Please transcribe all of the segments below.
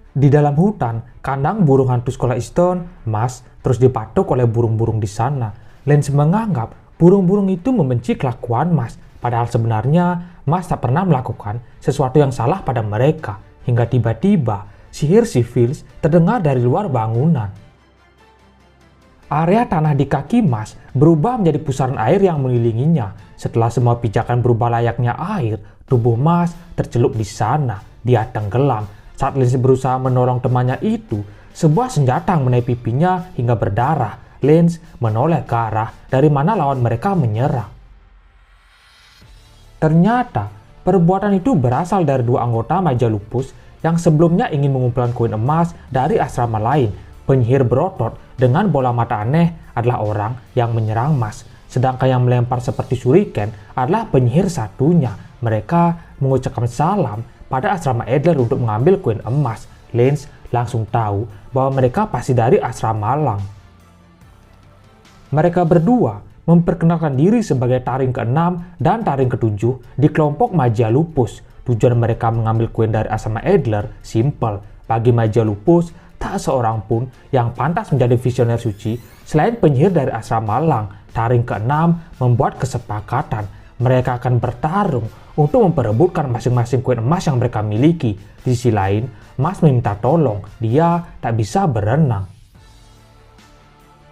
Di dalam hutan, kandang burung hantu sekolah Easton, Mas terus dipatuk oleh burung-burung di sana. Lance menganggap burung-burung itu membenci kelakuan Mas, padahal sebenarnya Mas tak pernah melakukan sesuatu yang salah pada mereka. Hingga tiba-tiba, sihir si Fils terdengar dari luar bangunan. Area tanah di kaki Mas berubah menjadi pusaran air yang mengelilinginya. Setelah semua pijakan berubah layaknya air, tubuh Mas tercelup di sana. Dia tenggelam. Saat Lance berusaha menolong temannya itu, sebuah senjata mengenai pipinya hingga berdarah. Lance menoleh ke arah dari mana lawan mereka menyerang. Ternyata, perbuatan itu berasal dari dua anggota Maja Lupus yang sebelumnya ingin mengumpulkan koin emas dari asrama lain. Penyihir berotot dengan bola mata aneh adalah orang yang menyerang Mas, sedangkan yang melempar seperti shuriken adalah penyihir satunya. Mereka mengucapkan salam pada asrama Adler untuk mengambil koin emas. Lance langsung tahu bahwa mereka pasti dari asrama Malang. Mereka berdua memperkenalkan diri sebagai taring ke-6 dan taring ke-7 di kelompok Maja Lupus. Tujuan mereka mengambil koin dari asrama Adler simple. Bagi Maja Lupus, tak seorang pun yang pantas menjadi visioner suci selain penyihir dari asrama Malang. Taring ke-6 membuat kesepakatan. Mereka akan bertarung untuk memperebutkan masing-masing koin emas yang mereka miliki. Di sisi lain, Mas meminta tolong. Dia tak bisa berenang.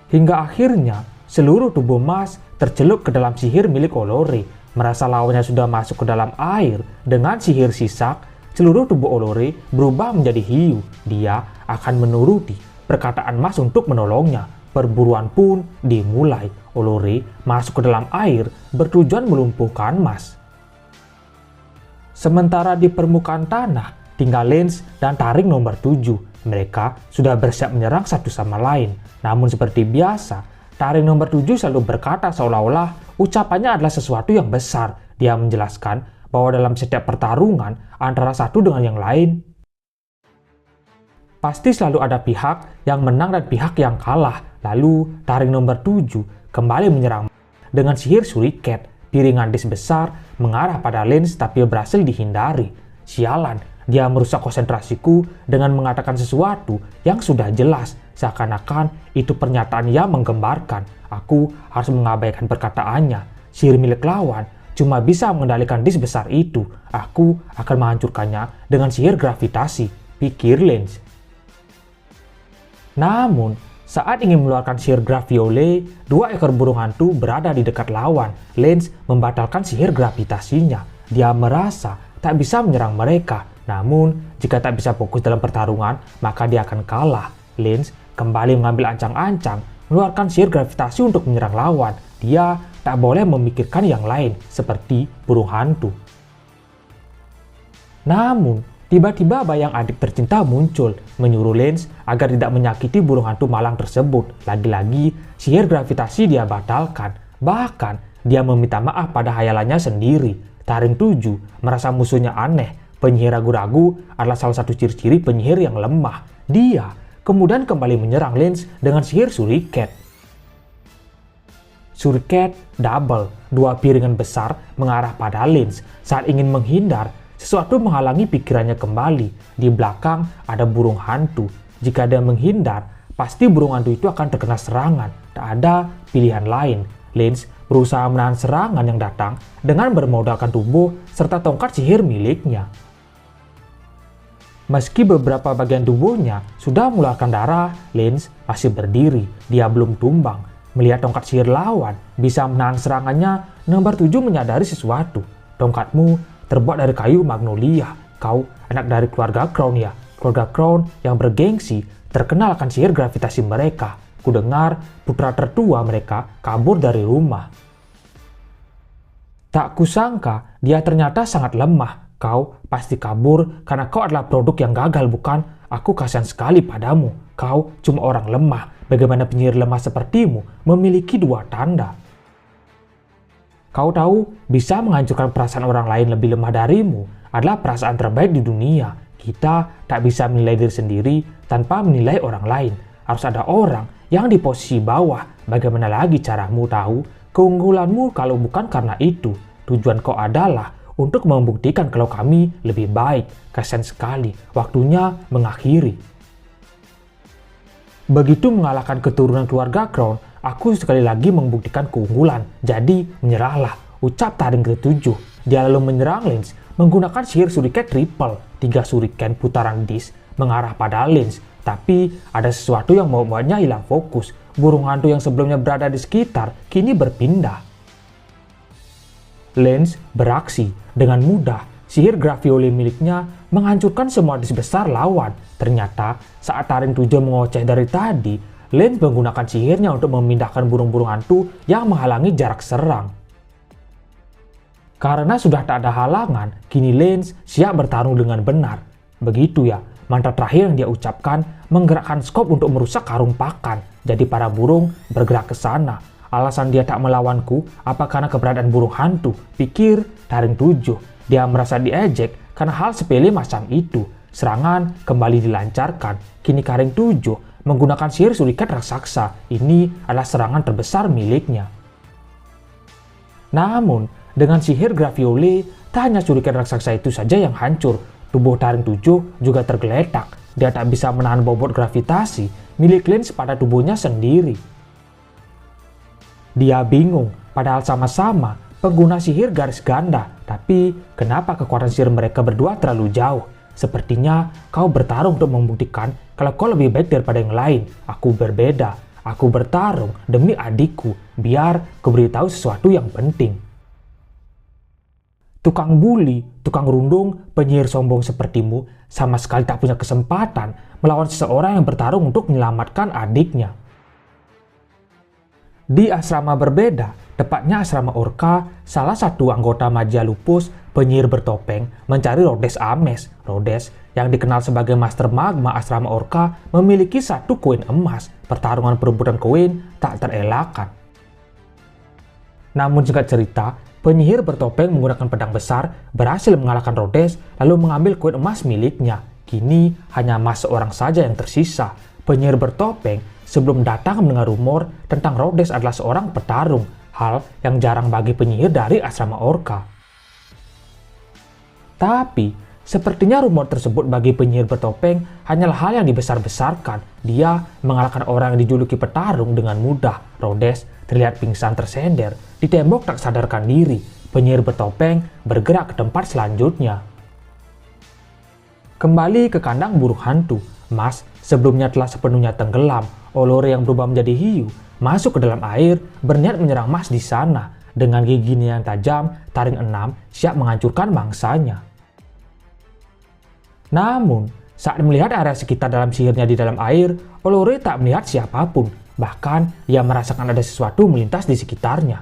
Hingga akhirnya, seluruh tubuh Mas tercelup ke dalam sihir milik Olore. Merasa lawannya sudah masuk ke dalam air dengan sihir sisak, seluruh tubuh Olore berubah menjadi hiu. Dia akan menuruti perkataan Mas untuk menolongnya. Perburuan pun dimulai. Olore masuk ke dalam air bertujuan melumpuhkan Mas. Sementara di permukaan tanah, tinggal Lance dan taring nomor 7. Mereka sudah bersiap menyerang satu sama lain. Namun seperti biasa, taring nomor 7 selalu berkata seolah-olah ucapannya adalah sesuatu yang besar. Dia menjelaskan bahwa dalam setiap pertarungan antara satu dengan yang lain, pasti selalu ada pihak yang menang dan pihak yang kalah. Lalu taring nomor 7 kembali menyerang dengan sihir shuriken. Piringan dis besar mengarah pada Lance tapi berhasil dihindari. Sialan, dia merusak konsentrasiku dengan mengatakan sesuatu yang sudah jelas. Seakan-akan itu pernyataan yang menggembarkan. Aku harus mengabaikan perkataannya. Sihir milik lawan cuma bisa mengendalikan dis besar itu. Aku akan menghancurkannya dengan sihir gravitasi, pikir Lance. Namun, saat ingin mengeluarkan sihir graviole, dua ekor burung hantu berada di dekat lawan. Lance membatalkan sihir gravitasinya. Dia merasa tak bisa menyerang mereka. Namun, jika tak bisa fokus dalam pertarungan, maka dia akan kalah. Lance kembali mengambil ancang-ancang, mengeluarkan sihir gravitasi untuk menyerang lawan. Dia tak boleh memikirkan yang lain, seperti burung hantu. Namun, tiba-tiba bayang adik tercinta muncul, menyuruh Lance agar tidak menyakiti burung hantu malang tersebut. Lagi-lagi, sihir gravitasi dia batalkan. Bahkan, dia meminta maaf pada hayalannya sendiri. Taring 7 merasa musuhnya aneh. Penyihir ragu-ragu adalah salah satu ciri-ciri penyihir yang lemah. Dia kemudian kembali menyerang Lance dengan sihir shuriken. Shuriken double, dua piringan besar mengarah pada Lance. Saat ingin menghindar, sesuatu menghalangi pikirannya kembali. Di belakang ada burung hantu. Jika dia menghindar, pasti burung hantu itu akan terkena serangan. Tak ada pilihan lain. Lance berusaha menahan serangan yang datang dengan bermodalkan tubuh serta tongkat sihir miliknya. Meski beberapa bagian tubuhnya sudah mengeluarkan darah, Lance masih berdiri. Dia belum tumbang. Melihat tongkat sihir lawan bisa menahan serangannya, nomor 7 menyadari sesuatu. Tongkatmu terbuat dari kayu magnolia. Kau anak dari keluarga Crown ya? Keluarga Crown yang bergengsi terkenal akan sihir gravitasi mereka. Kudengar putra tertua mereka kabur dari rumah. Tak kusangka dia ternyata sangat lemah. Kau pasti kabur karena kau adalah produk yang gagal, bukan? Aku kasihan sekali padamu. Kau cuma orang lemah. Bagaimana penyihir lemah sepertimu memiliki dua tanda? Kau tahu, bisa menghancurkan perasaan orang lain lebih lemah darimu adalah perasaan terbaik di dunia. Kita tak bisa menilai diri sendiri tanpa menilai orang lain. Harus ada orang yang di posisi bawah. Bagaimana lagi caramu tahu keunggulanmu kalau bukan karena itu? Tujuan kau adalah untuk membuktikan kalau kami lebih baik. Kasian sekali, waktunya mengakhiri. Begitu mengalahkan keturunan keluarga Crown, aku sekali lagi membuktikan keunggulan. Jadi menyerahlah, ucap taring ke-7. Dia lalu menyerang Lance menggunakan sihir Shuriken triple. 3 Shuriken putaran dis mengarah pada Lance. Tapi ada sesuatu yang membuatnya hilang fokus. Burung hantu yang sebelumnya berada di sekitar kini berpindah. Lance beraksi dengan mudah. Sihir Gravioli miliknya menghancurkan semua dis besar lawan. Ternyata saat taring 7 mengoceh dari tadi, Lance menggunakan sihirnya untuk memindahkan burung-burung hantu yang menghalangi jarak serang. Karena sudah tak ada halangan, kini Lance siap bertarung dengan benar. Begitu ya, mantra terakhir yang dia ucapkan menggerakkan skop untuk merusak karung pakan. Jadi para burung bergerak ke sana. Alasan dia tak melawanku apa karena keberadaan burung hantu, pikir taring 7. Dia merasa diejek karena hal sepele macam itu. Serangan kembali dilancarkan. Kini taring 7 menggunakan sihir Shuriken raksasa. Ini adalah serangan terbesar miliknya. Namun, dengan sihir Gravioli, tak hanya Shuriken raksasa itu saja yang hancur. Tubuh taring 7 juga tergeletak. Dia tak bisa menahan bobot gravitasi milik Lance pada tubuhnya sendiri. Dia bingung, padahal sama-sama pengguna sihir garis ganda. Tapi, kenapa kekuatan sihir mereka berdua terlalu jauh? Sepertinya kau bertarung untuk membuktikan kalau kau lebih baik daripada yang lain. Aku berbeda. Aku bertarung demi adikku, biar kau beritahu sesuatu yang penting. Tukang bully, tukang rundung, penyihir sombong sepertimu sama sekali tak punya kesempatan melawan seseorang yang bertarung untuk menyelamatkan adiknya. Di asrama berbeda, tepatnya asrama Orca, salah satu anggota Magia Lupus, penyihir bertopeng, mencari Rhodes Ames. Rhodes, yang dikenal sebagai Master Magma asrama Orca, memiliki 1 koin emas. Pertarungan perebutan koin tak terelakkan. Namun singkat cerita, penyihir bertopeng menggunakan pedang besar, berhasil mengalahkan Rhodes, lalu mengambil koin emas miliknya. Kini hanya emas seorang saja yang tersisa. Penyihir bertopeng sebelum datang mendengar rumor tentang Rhodes adalah seorang petarung, hal yang jarang bagi penyihir dari asrama Orca. Tapi, sepertinya rumor tersebut bagi penyihir bertopeng hanyalah hal yang dibesar-besarkan. Dia mengalahkan orang yang dijuluki petarung dengan mudah. Rhodes terlihat pingsan tersender di tembok tak sadarkan diri. Penyihir bertopeng bergerak ke tempat selanjutnya. Kembali ke kandang burung hantu. Mas sebelumnya telah sepenuhnya tenggelam. Olore yang berubah menjadi hiu masuk ke dalam air, berniat menyerang Mas di sana. Dengan giginya yang tajam, taring 6 siap menghancurkan mangsanya. Namun, saat melihat area sekitar dalam sihirnya di dalam air, Olore tak melihat siapapun. Bahkan, ia merasakan ada sesuatu melintas di sekitarnya.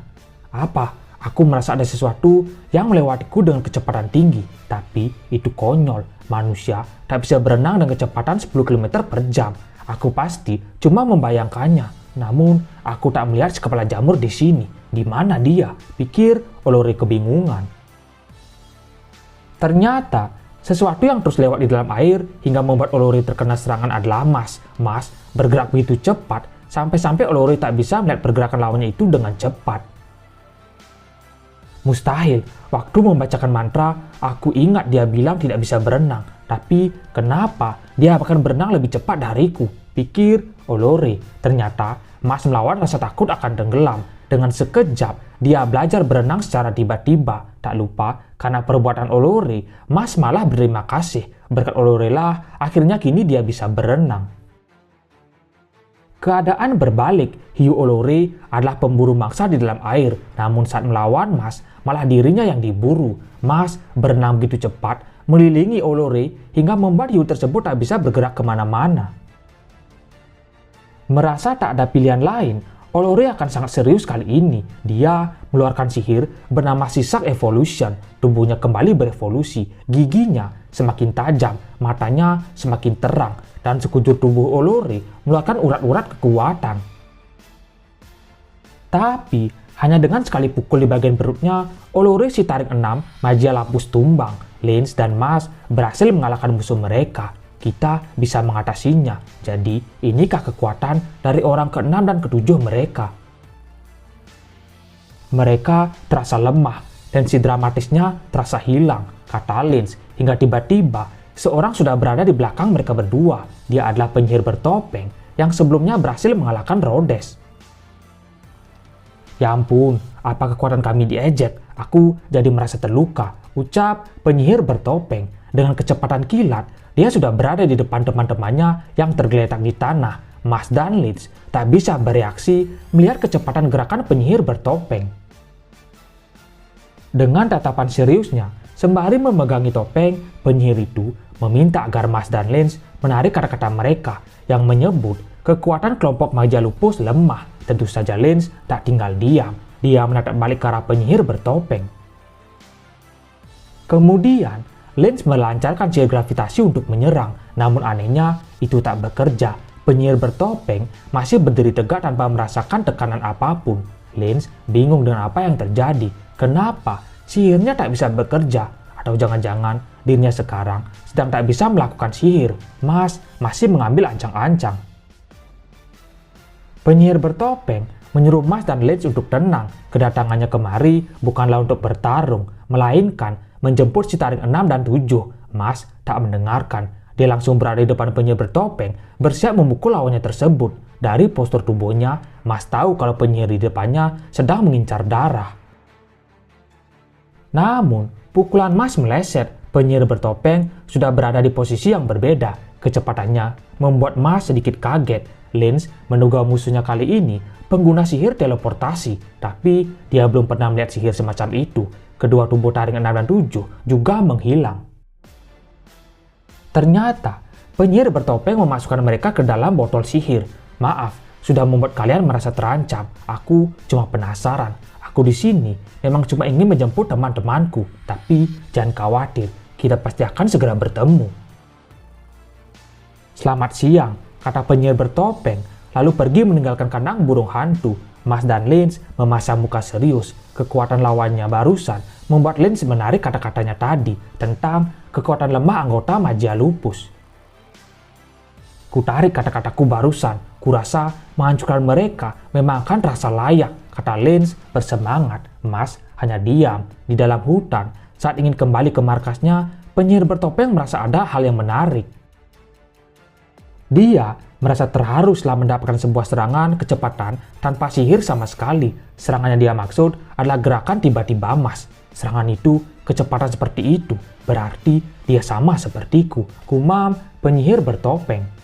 Apa? Aku merasa ada sesuatu yang melewatiku dengan kecepatan tinggi. Tapi, itu konyol. Manusia tak bisa berenang dengan kecepatan 10 km per jam. Aku pasti cuma membayangkannya. Namun, aku tak melihat si kepala jamur di sini. Di mana dia? Pikir Olore kebingungan. Ternyata, sesuatu yang terus lewat di dalam air hingga membuat Olore terkena serangan adalah Mas. Mas bergerak begitu cepat, sampai-sampai Olore tak bisa melihat pergerakan lawannya itu dengan cepat. Mustahil, waktu membacakan mantra, aku ingat dia bilang tidak bisa berenang. Tapi, kenapa dia akan berenang lebih cepat dariku? Pikir Olore. Ternyata, Mas melawan rasa takut akan tenggelam. Dengan sekejap, dia belajar berenang secara tiba-tiba. Tak lupa, karena perbuatan Olore, Mas malah berterima kasih. Berkat Olore lah, akhirnya kini dia bisa berenang. Keadaan berbalik, hiu Olore adalah pemburu mangsa di dalam air. Namun saat melawan Mas, malah dirinya yang diburu. Mas berenang begitu cepat, melilingi Olore hingga membuat hiu tersebut tak bisa bergerak kemana-mana. Merasa tak ada pilihan lain, Olore akan sangat serius kali ini. Dia mengeluarkan sihir bernama Sisak Evolution. Tubuhnya kembali berevolusi, giginya semakin tajam, matanya semakin terang, dan sekujur tubuh Olore mengeluarkan urat-urat kekuatan. Tapi, hanya dengan sekali pukul di bagian perutnya, Olore si taring 6, Magia Lapus tumbang. Lance dan Mas berhasil mengalahkan musuh mereka. Kita bisa mengatasinya. Jadi, inikah kekuatan dari orang ke-6 dan ke-7 mereka? Mereka terasa lemah, Tensi dramatisnya terasa hilang, kata Lynch, hingga tiba-tiba seorang sudah berada di belakang mereka berdua. Dia adalah penyihir bertopeng yang sebelumnya berhasil mengalahkan Rhodes. Ya ampun, apa kekuatan kami diejek? Aku jadi merasa terluka, ucap penyihir bertopeng. Dengan kecepatan kilat, dia sudah berada di depan teman-temannya yang tergeletak di tanah. Mas dan Lynch tak bisa bereaksi melihat kecepatan gerakan penyihir bertopeng. Dengan tatapan seriusnya, sembari memegangi topeng, penyihir itu meminta agar Mas dan Lynch menarik kata-kata mereka yang menyebut kekuatan kelompok magia lupus lemah. Tentu saja Lynch tak tinggal diam. Dia menatap balik ke arah penyihir bertopeng. Kemudian, Lynch melancarkan sihir gravitasi untuk menyerang. Namun anehnya, itu tak bekerja. Penyihir bertopeng masih berdiri tegak tanpa merasakan tekanan apapun. Lynch bingung dengan apa yang terjadi. Kenapa sihirnya tak bisa bekerja? Atau jangan-jangan dirinya sekarang sedang tak bisa melakukan sihir. Mas masih mengambil ancang-ancang. Penyihir bertopeng menyuruh Mas dan Lynch untuk tenang. Kedatangannya kemari bukanlah untuk bertarung, melainkan menjemput si taring 6 dan 7. Mas tak mendengarkan. Dia langsung berada di depan penyihir bertopeng, bersiap memukul lawannya tersebut. Dari postur tubuhnya, Mas tahu kalau penyihir di depannya sedang mengincar darah. Namun, pukulan Mas meleset. Penyihir bertopeng sudah berada di posisi yang berbeda. Kecepatannya membuat Mas sedikit kaget. Lynch menduga musuhnya kali ini pengguna sihir teleportasi, tapi dia belum pernah melihat sihir semacam itu. Kedua tubuh taring 6 dan 7 juga menghilang. Ternyata, penyihir bertopeng memasukkan mereka ke dalam botol sihir. Maaf, sudah membuat kalian merasa terancam. Aku cuma penasaran. Aku di sini memang cuma ingin menjemput teman-temanku. Tapi jangan khawatir, kita pasti akan segera bertemu. Selamat siang, kata penyihir bertopeng, lalu pergi meninggalkan kandang burung hantu. Mas dan Lynch memasang muka serius. Kekuatan lawannya barusan membuat Lynch menarik kata-katanya tadi tentang kekuatan lemah anggota magia lupus. Kutarik kata-kataku barusan, kurasa menghancurkan mereka memang akan terasa layak, kata Lynch bersemangat. Mas hanya diam di dalam hutan. Saat ingin kembali ke markasnya, penyihir bertopeng merasa ada hal yang menarik. Dia merasa terharu setelah mendapatkan sebuah serangan kecepatan tanpa sihir sama sekali. Serangan yang dia maksud adalah gerakan tiba-tiba Mas. Serangan itu kecepatan seperti itu, berarti dia sama sepertiku, gumam penyihir bertopeng.